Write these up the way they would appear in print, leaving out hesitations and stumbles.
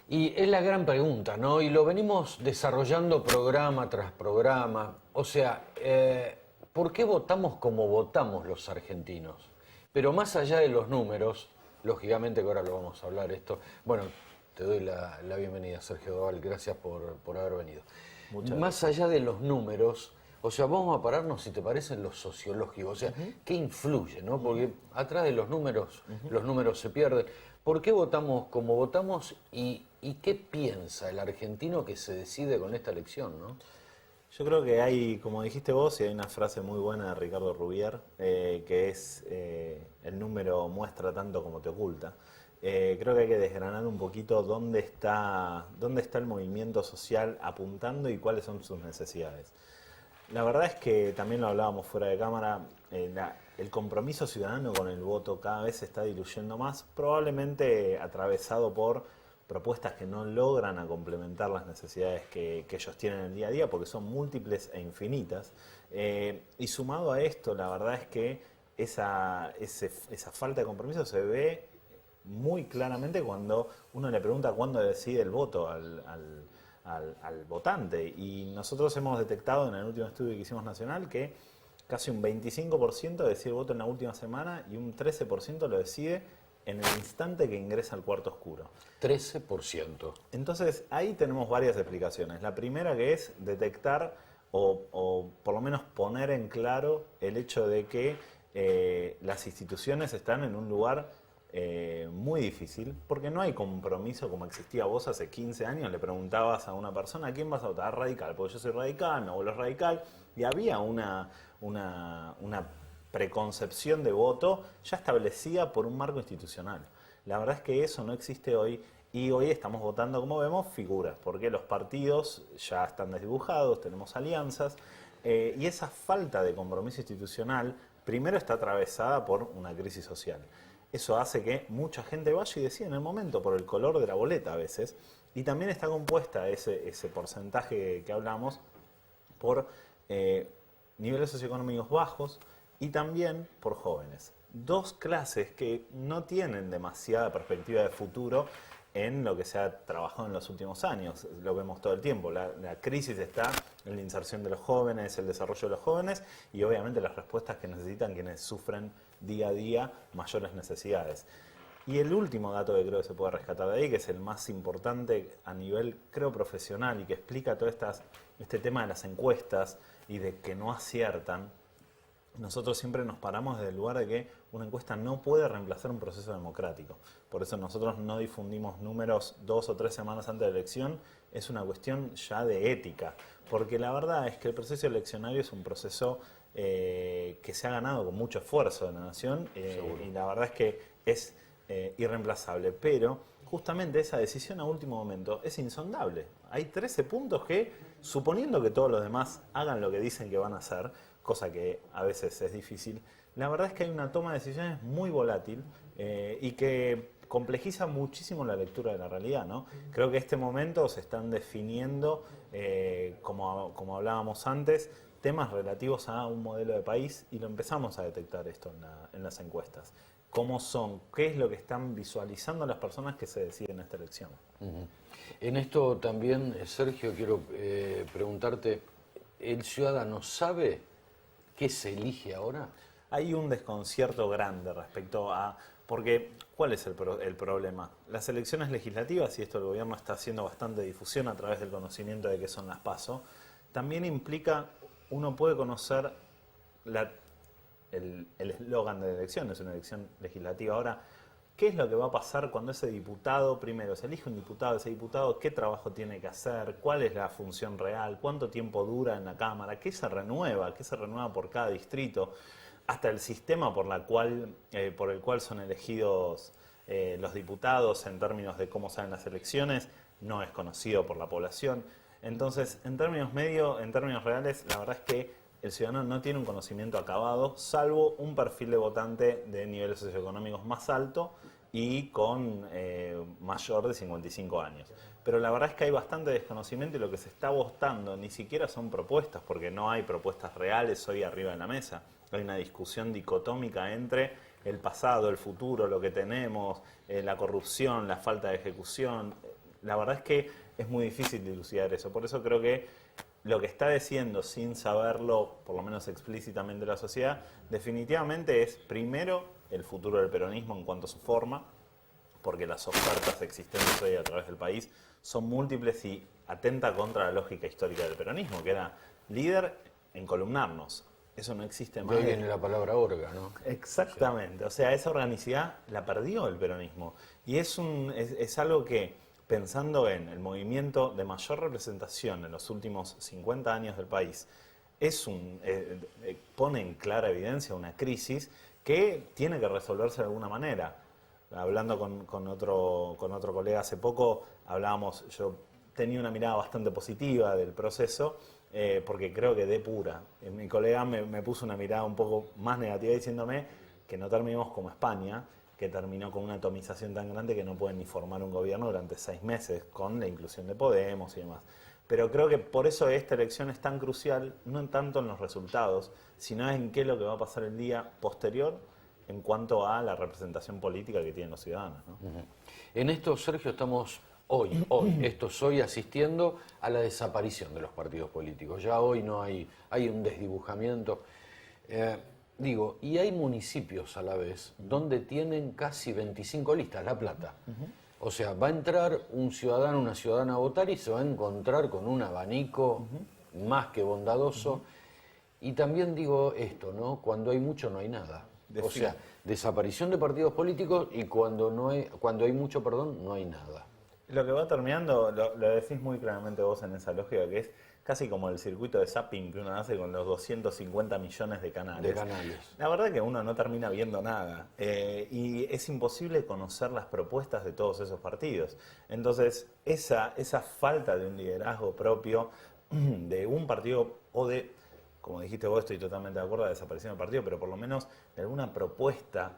Y es la gran pregunta, ¿no? Y lo venimos desarrollando programa tras programa. O sea, ¿por qué votamos como votamos los argentinos? Pero más allá de los números, lógicamente que ahora lo vamos a hablar esto. Bueno, te doy la bienvenida, Sergio Doval, gracias por haber venido. Muchas Más gracias. allá de los números, o sea, vamos a pararnos, si te parece, en lo sociológico. O sea, Ujú. ¿qué influye, no? Porque atrás de los números se pierden. ¿Por qué votamos como votamos y qué piensa el argentino que se decide con esta elección, no? Yo creo que hay, como dijiste vos, y hay una frase muy buena de Ricardo Rubier, que es el número muestra tanto como te oculta. Creo que hay que desgranar un poquito dónde está el movimiento social apuntando y cuáles son sus necesidades. La verdad es que también lo hablábamos fuera de cámara, el compromiso ciudadano con el voto cada vez se está diluyendo más, probablemente atravesado por propuestas que no logran a complementar las necesidades que ellos tienen en el día a día, porque son múltiples e infinitas. Y sumado a esto, la verdad es que esa falta de compromiso se ve muy claramente cuando uno le pregunta cuándo decide el voto al votante. Y nosotros hemos detectado en el último estudio que hicimos nacional que casi un 25% decide el voto en la última semana y un 13% lo decide en el instante que ingresa al cuarto oscuro. 13%. Entonces ahí tenemos varias explicaciones. La primera que es detectar o por lo menos poner en claro el hecho de que las instituciones están en un lugar muy difícil, porque no hay compromiso como existía. Vos hace 15 años le preguntabas a una persona: ¿a quién vas a votar? Radical, porque yo soy radical, mi abuelo es radical, y había una preconcepción de voto ya establecida por un marco institucional. La verdad es que eso no existe hoy, y hoy estamos votando, como vemos, figuras, porque los partidos ya están desdibujados, tenemos alianzas, y esa falta de compromiso institucional primero está atravesada por una crisis social. Eso hace que mucha gente vaya y decida en el momento por el color de la boleta a veces, y también está compuesta ese porcentaje que hablamos por niveles socioeconómicos bajos y también por jóvenes. Dos clases que no tienen demasiada perspectiva de futuro en lo que se ha trabajado en los últimos años. Lo vemos todo el tiempo. La crisis está en la inserción de los jóvenes, el desarrollo de los jóvenes y obviamente las respuestas que necesitan quienes sufren día a día mayores necesidades. Y el último dato que creo que se puede rescatar de ahí, que es el más importante a nivel, creo, profesional y que explica todo este tema de las encuestas y de que no aciertan. Nosotros siempre nos paramos desde el lugar de que una encuesta no puede reemplazar un proceso democrático. Por eso nosotros no difundimos números 2 o 3 semanas antes de la elección. Es una cuestión ya de ética. Porque la verdad es que el proceso eleccionario es un proceso que se ha ganado con mucho esfuerzo de la nación y la verdad es que es irreemplazable. Pero justamente esa decisión a último momento es insondable. Hay 13 puntos que, suponiendo que todos los demás hagan lo que dicen que van a hacer, cosa que a veces es difícil, la verdad es que hay una toma de decisiones muy volátil y que complejiza muchísimo la lectura de la realidad, ¿no? Creo que en este momento se están definiendo, como hablábamos antes, temas relativos a un modelo de país y lo empezamos a detectar esto en las encuestas. ¿Cómo son? ¿Qué es lo que están visualizando las personas que se deciden esta elección? Uh-huh. En esto también, Sergio, quiero preguntarte, ¿el ciudadano sabe qué se elige ahora? Hay un desconcierto grande respecto a... Porque, ¿cuál es el problema? Las elecciones legislativas, y esto el gobierno está haciendo bastante difusión a través del conocimiento de qué son las PASO, también implica, uno puede conocer el eslogan de la elección, es una elección legislativa. Ahora, ¿qué es lo que va a pasar cuando ese diputado, primero, se elige un diputado, ese diputado, qué trabajo tiene que hacer, cuál es la función real, cuánto tiempo dura en la Cámara, qué se renueva por cada distrito, hasta el sistema por el cual son elegidos los diputados en términos de cómo salen las elecciones, no es conocido por la población. Entonces, en términos reales, la verdad es que el ciudadano no tiene un conocimiento acabado, salvo un perfil de votante de niveles socioeconómicos más alto y con mayor de 55 años. Pero la verdad es que hay bastante desconocimiento y lo que se está votando ni siquiera son propuestas, porque no hay propuestas reales hoy arriba en la mesa. Hay una discusión dicotómica entre el pasado, el futuro, lo que tenemos, la corrupción, la falta de ejecución. La verdad es que es muy difícil dilucidar eso. Por eso creo que lo que está diciendo, sin saberlo, por lo menos explícitamente la sociedad, definitivamente es, primero, el futuro del peronismo en cuanto a su forma, porque las ofertas existentes hoy a través del país son múltiples y atenta contra la lógica histórica del peronismo, que era líder en columnarnos. Eso no existe más. De ahí viene la palabra orga, ¿no? Exactamente. O sea, esa organicidad la perdió el peronismo. Y es algo que, pensando en el movimiento de mayor representación en los últimos 50 años del país, pone en clara evidencia una crisis que tiene que resolverse de alguna manera. Hablando con otro colega hace poco, yo tenía una mirada bastante positiva del proceso, porque creo que depura. Mi colega me puso una mirada un poco más negativa diciéndome que no terminemos como España, que terminó con una atomización tan grande que no pueden ni formar un gobierno durante 6 meses, con la inclusión de Podemos y demás. Pero creo que por eso esta elección es tan crucial, no tanto en los resultados, sino en qué es lo que va a pasar el día posterior en cuanto a la representación política que tienen los ciudadanos, ¿no? En esto, Sergio, estamos hoy asistiendo a la desaparición de los partidos políticos. Ya hoy no hay un desdibujamiento. Y hay municipios a la vez donde tienen casi 25 listas, La Plata. O sea, va a entrar un ciudadano, una ciudadana a votar y se va a encontrar con un abanico más que bondadoso. Y también digo esto, ¿no? Cuando hay mucho no hay nada. O sea, desaparición de partidos políticos y cuando hay mucho, no hay nada. Lo que va terminando, lo decís muy claramente vos en esa lógica, que es casi como el circuito de zapping que uno hace con los 250 millones de canales. La verdad que uno no termina viendo nada y es imposible conocer las propuestas de todos esos partidos. Entonces, esa falta de un liderazgo propio de un partido o de, como dijiste vos, estoy totalmente de acuerdo, de desaparición del partido, pero por lo menos de alguna propuesta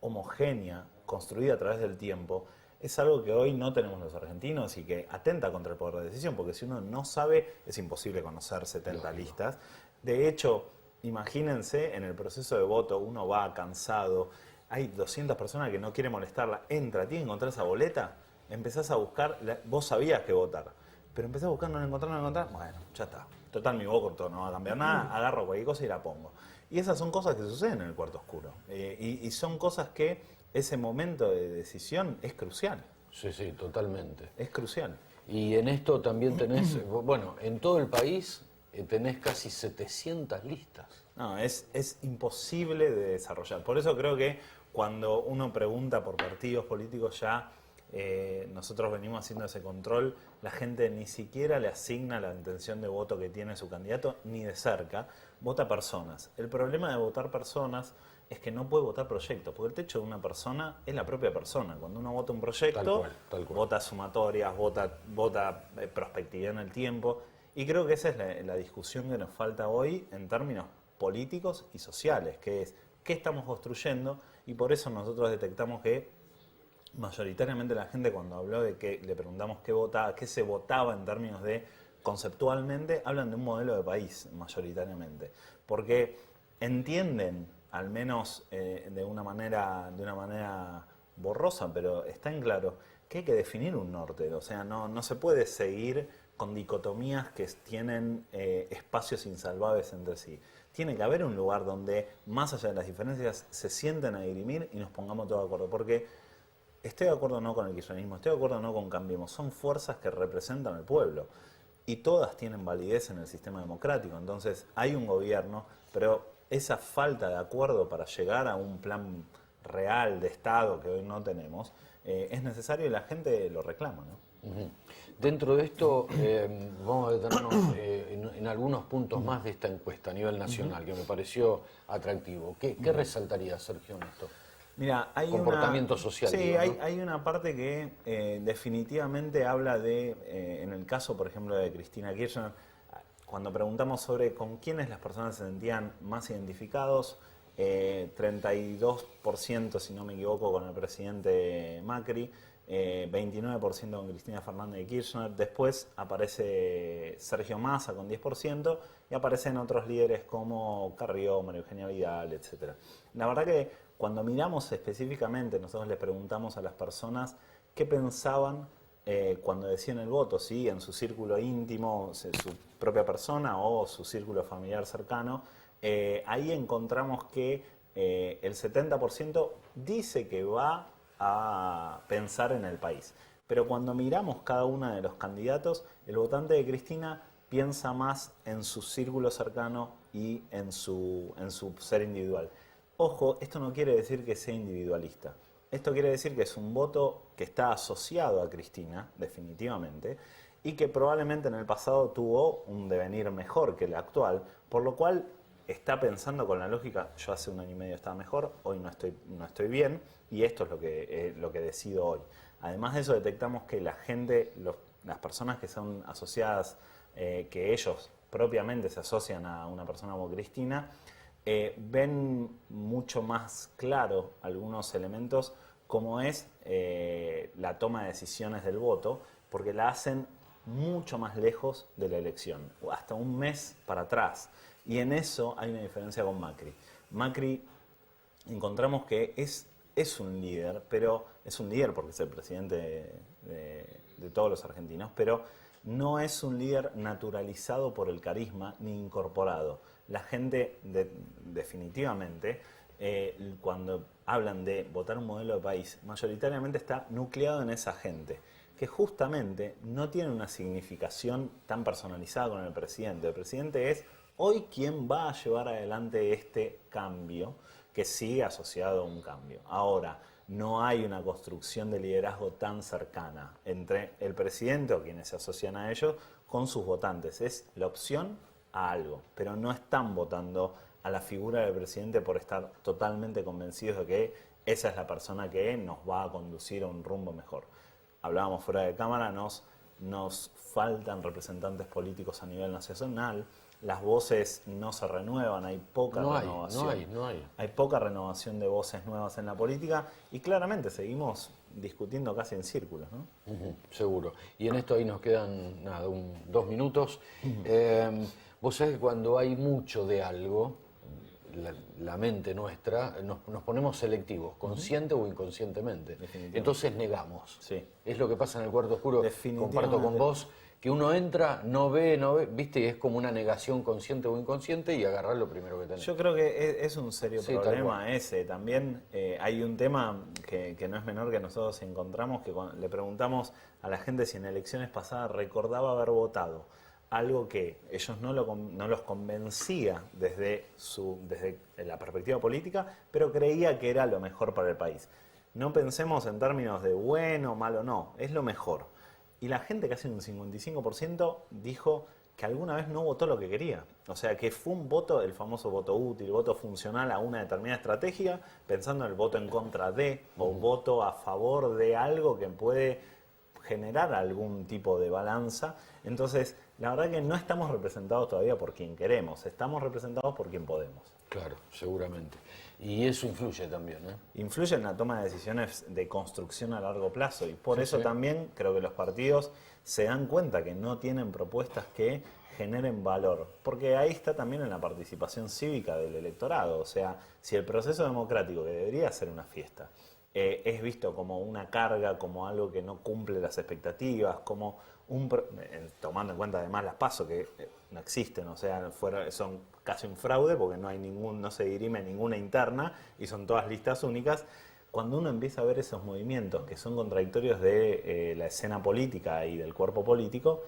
homogénea, construida a través del tiempo, es algo que hoy no tenemos los argentinos y que atenta contra el poder de decisión, porque si uno no sabe, es imposible conocer 70 listas. De hecho, imagínense, en el proceso de voto uno va cansado, hay 200 personas que no quieren molestarla, entra, tiene que encontrar esa boleta, empezás a buscar, vos sabías que votar, pero empezás a buscar, no la encontrás, bueno, ya está. Total, mi voto no va a cambiar nada, agarro cualquier cosa y la pongo. Y esas son cosas que suceden en el cuarto oscuro. Y son cosas que ese momento de decisión es crucial. Sí, totalmente. Es crucial. Y en esto también tenés, en todo el país tenés casi 700 listas. No, es imposible de desarrollar. Por eso creo que cuando uno pregunta por partidos políticos ya, nosotros venimos haciendo ese control, la gente ni siquiera le asigna la intención de voto que tiene su candidato, ni de cerca, vota personas. El problema de votar personas es que no puede votar proyectos, porque el techo de una persona es la propia persona. Cuando uno vota un proyecto, tal cual. Vota sumatorias, vota prospectividad en el tiempo, y creo que esa es la discusión que nos falta hoy en términos políticos y sociales, que es qué estamos construyendo, y por eso nosotros detectamos que mayoritariamente la gente, cuando habló de que le preguntamos qué se votaba en términos de conceptualmente, hablan de un modelo de país mayoritariamente, porque entienden, al menos de una manera borrosa, pero está en claro que hay que definir un norte. O sea, no se puede seguir con dicotomías que tienen espacios insalvables entre sí. Tiene que haber un lugar donde, más allá de las diferencias, se sienten a dirimir y nos pongamos todos de acuerdo. Porque estoy de acuerdo o no con el kirchnerismo, estoy de acuerdo o no con Cambiemos, son fuerzas que representan al pueblo. Y todas tienen validez en el sistema democrático. Entonces, hay un gobierno, pero esa falta de acuerdo para llegar a un plan real de Estado que hoy no tenemos, es necesario y la gente lo reclama, ¿no? Dentro de esto, vamos a detenernos en algunos puntos más de esta encuesta a nivel nacional, que me pareció atractivo. ¿Qué resaltaría, Sergio, en esto? Mira, hay comportamiento social. Sí, digo, ¿no? hay una parte que definitivamente habla de, en el caso, por ejemplo, de Cristina Kirchner, cuando preguntamos sobre con quiénes las personas se sentían más identificados, 32%, si no me equivoco, con el presidente Macri, 29% con Cristina Fernández de Kirchner, después aparece Sergio Massa con 10% y aparecen otros líderes como Carrió, María Eugenia Vidal, etc. La verdad que cuando miramos específicamente, nosotros le preguntamos a las personas qué pensaban cuando decían el voto, ¿sí? En su círculo íntimo, su propia persona o su círculo familiar cercano, ahí encontramos que el 70% dice que va a pensar en el país. Pero cuando miramos cada uno de los candidatos, el votante de Cristina piensa más en su círculo cercano y en su ser individual. Ojo, esto no quiere decir que sea individualista. Esto quiere decir que es un voto que está asociado a Cristina, definitivamente, y que probablemente en el pasado tuvo un devenir mejor que el actual, por lo cual está pensando con la lógica, yo hace 1 año y medio estaba mejor, hoy no estoy bien, y esto es lo que decido hoy. Además de eso, detectamos que la gente, las personas que son asociadas, que ellos propiamente se asocian a una persona como Cristina, ven mucho más claro algunos elementos como es la toma de decisiones del voto, porque la hacen mucho más lejos de la elección, hasta un mes para atrás. Y en eso hay una diferencia con Macri. Macri encontramos que es un líder, pero es un líder porque es el presidente de todos los argentinos, pero no es un líder naturalizado por el carisma ni incorporado. La gente definitivamente, cuando hablan de votar un modelo de país, mayoritariamente está nucleado en esa gente, que justamente no tiene una significación tan personalizada con el presidente. El presidente es hoy quien va a llevar adelante este cambio, que sigue asociado a un cambio. Ahora, no hay una construcción de liderazgo tan cercana entre el presidente o quienes se asocian a ellos con sus votantes. Es la opción a algo, pero no están votando a la figura del presidente por estar totalmente convencidos de que esa es la persona que nos va a conducir a un rumbo mejor. Hablábamos fuera de cámara, nos faltan representantes políticos a nivel nacional, las voces no se renuevan, hay poca renovación. No hay. Hay poca renovación de voces nuevas en la política y claramente seguimos discutiendo casi en círculos, ¿no? Seguro. Y en esto ahí nos quedan 2 minutos. Vos sabés que cuando hay mucho de algo, la mente nuestra, nos ponemos selectivos, consciente o inconscientemente. Entonces negamos. Sí. Es lo que pasa en el cuarto oscuro. Comparto con vos que uno entra, no ve, viste, y es como una negación consciente o inconsciente y agarrar lo primero que tenés. Yo creo que es un serio problema ese. También hay un tema que no es menor que nosotros encontramos, que cuando le preguntamos a la gente si en elecciones pasadas recordaba haber votado algo que ellos no los convencía desde la perspectiva política, pero creía que era lo mejor para el país. No pensemos en términos de bueno, malo, no, es lo mejor. Y la gente, casi un 55%, dijo que alguna vez no votó lo que quería. O sea, que fue un voto, el famoso voto útil, voto funcional a una determinada estrategia, pensando en el voto en contra de, o voto a favor de algo que puede generar algún tipo de balanza. Entonces, la verdad que no estamos representados todavía por quien queremos, estamos representados por quien podemos. Claro, seguramente. Y eso influye también, ¿eh? Influye en la toma de decisiones de construcción a largo plazo y por eso sí. También creo que los partidos se dan cuenta que no tienen propuestas que generen valor, porque ahí está también en la participación cívica del electorado. O sea, si el proceso democrático, que debería ser una fiesta, es visto como una carga, como algo que no cumple las expectativas, como tomando en cuenta además las PASO que no existen, o sea, son casi un fraude porque no se dirime ninguna interna y son todas listas únicas. Cuando uno empieza a ver esos movimientos que son contradictorios de la escena política y del cuerpo político,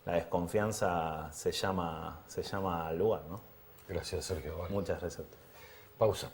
la desconfianza se llama al lugar, ¿no? Gracias, Sergio. Vale. Muchas gracias. Pausa.